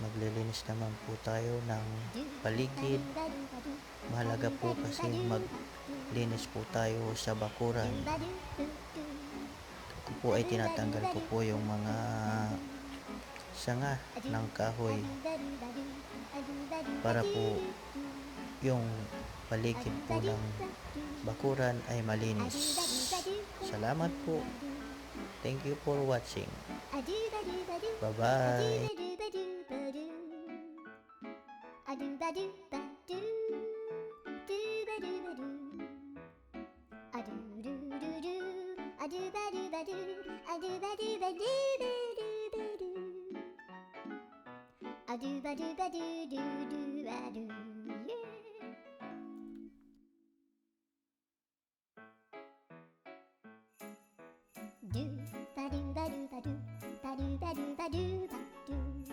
maglilinis naman po tayo ng paligid. Mahalaga po kasi maglinis po tayo sa bakuran. Ako po ay tinatanggal ko po yung mga sanga ng kahoy para po yung paligid po ng bakuran ay malinis. Salamat po. Thank you for watching. Bye-bye. A do ba do ba do do do ba do.